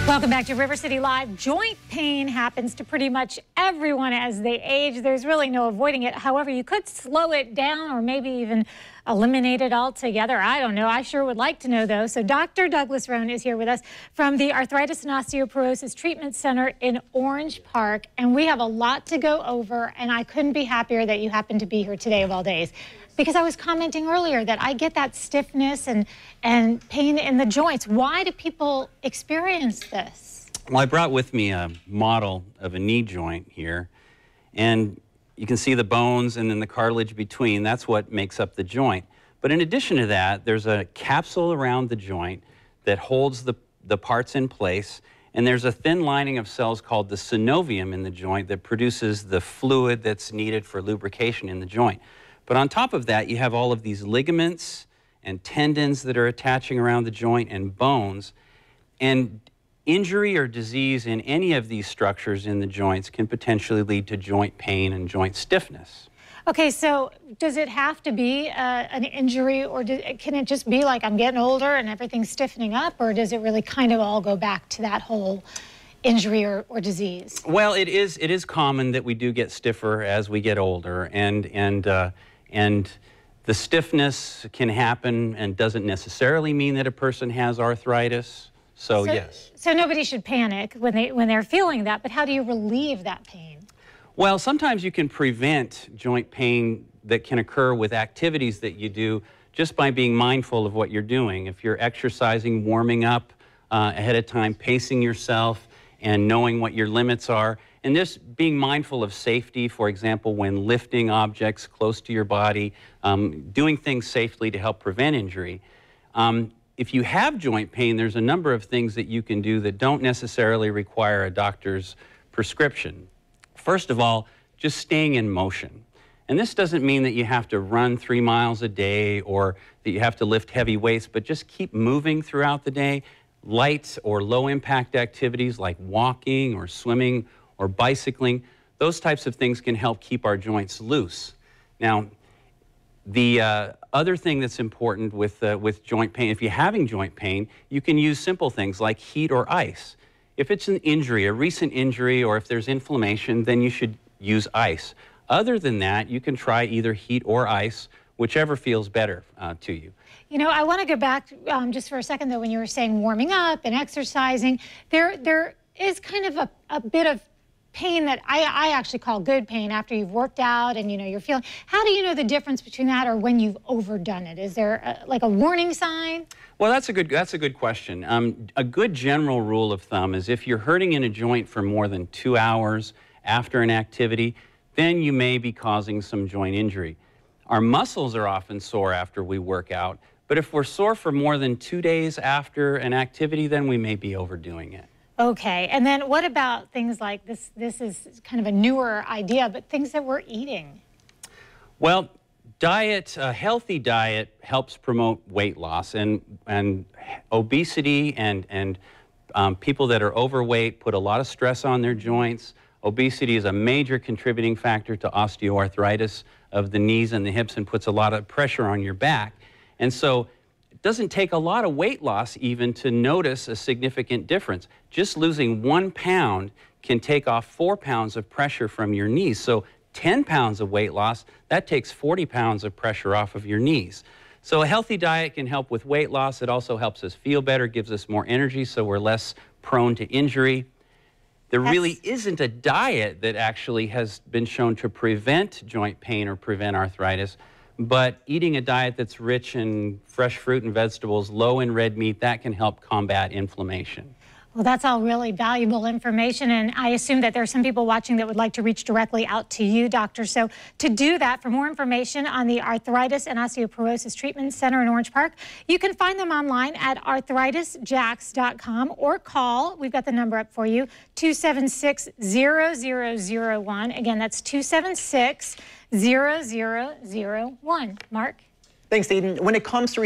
Welcome back to River City Live. Joint pain happens to pretty much everyone as they age. There's really no avoiding it. However, you could slow it down or maybe even eliminate it altogether. I don't know. I sure would like to know, though. So Dr. Douglas Roan is here with us from the Arthritis and Osteoporosis Treatment Center in Orange Park. And we have a lot to go over, and I couldn't be happier that you happen to be here today of all days. Because I was commenting earlier that I get that stiffness and pain in the joints. Why do people experience this? Well, I brought with me a model of a knee joint here, and you can see the bones and then the cartilage between. That's what makes up the joint. But in addition to that, there's a capsule around the joint that holds the parts in place, and there's a thin lining of cells called the synovium in the joint that produces the fluid that's needed for lubrication in the joint. But on top of that, you have all of these ligaments and tendons that are attaching around the joint and bones. And injury or disease in any of these structures in the joints can potentially lead to joint pain and joint stiffness. Okay, so does it have to be an injury, or can it just be like I'm getting older and everything's stiffening up, or does it really kind of all go back to that whole injury or disease? Well, it is common that we do get stiffer as we get older, and the stiffness can happen and doesn't necessarily mean that a person has arthritis. So yes. So nobody should panic when they're feeling that, but how do you relieve that pain? Well, sometimes you can prevent joint pain that can occur with activities that you do just by being mindful of what you're doing. If you're exercising, warming up ahead of time, pacing yourself, and knowing what your limits are, and just being mindful of safety, for example, when lifting objects close to your body, doing things safely to help prevent injury. If you have joint pain, there's a number of things that you can do that don't necessarily require a doctor's prescription. First of all, just staying in motion. And this doesn't mean that you have to run 3 miles a day or that you have to lift heavy weights, but just keep moving throughout the day. Light or low impact activities like walking or swimming or bicycling, those types of things can help keep our joints loose. Now, the other thing that's important with joint pain, if you're having joint pain, you can use simple things like heat or ice. If it's an injury, a recent injury, or if there's inflammation, then you should use ice. Other than that, you can try either heat or ice, whichever feels better to you. You know, I want to go back just for a second, though, when you were saying warming up and exercising. There is kind of a bit of pain that I actually call good pain after you've worked out and, you know, you're feeling. How do you know the difference between that or when you've overdone it? Is there like a warning sign? Well, that's a good question. A good general rule of thumb is if you're hurting in a joint for more than 2 hours after an activity, then you may be causing some joint injury. Our muscles are often sore after we work out, but if we're sore for more than 2 days after an activity, then we may be overdoing it. Okay, and then what about things like this? This is kind of a newer idea, but things that we're eating. Well, a healthy diet helps promote weight loss, and obesity and people that are overweight put a lot of stress on their joints. Obesity is a major contributing factor to osteoarthritis of the knees and the hips and puts a lot of pressure on your back. And so it doesn't take a lot of weight loss even to notice a significant difference. Just losing 1 pound can take off 4 pounds of pressure from your knees. So 10 pounds of weight loss, that takes 40 pounds of pressure off of your knees. So a healthy diet can help with weight loss. It also helps us feel better, gives us more energy, so we're less prone to injury. There really isn't a diet that actually has been shown to prevent joint pain or prevent arthritis, but eating a diet that's rich in fresh fruit and vegetables, low in red meat, that can help combat inflammation. Well, that's all really valuable information, and I assume that there are some people watching that would like to reach directly out to you, Doctor. So to do that, for more information on the Arthritis and Osteoporosis Treatment Center in Orange Park, you can find them online at arthritisjacks.com or call. We've got the number up for you, 276-0001. Again, that's 276-0001. Mark? Thanks, Eden. When it comes to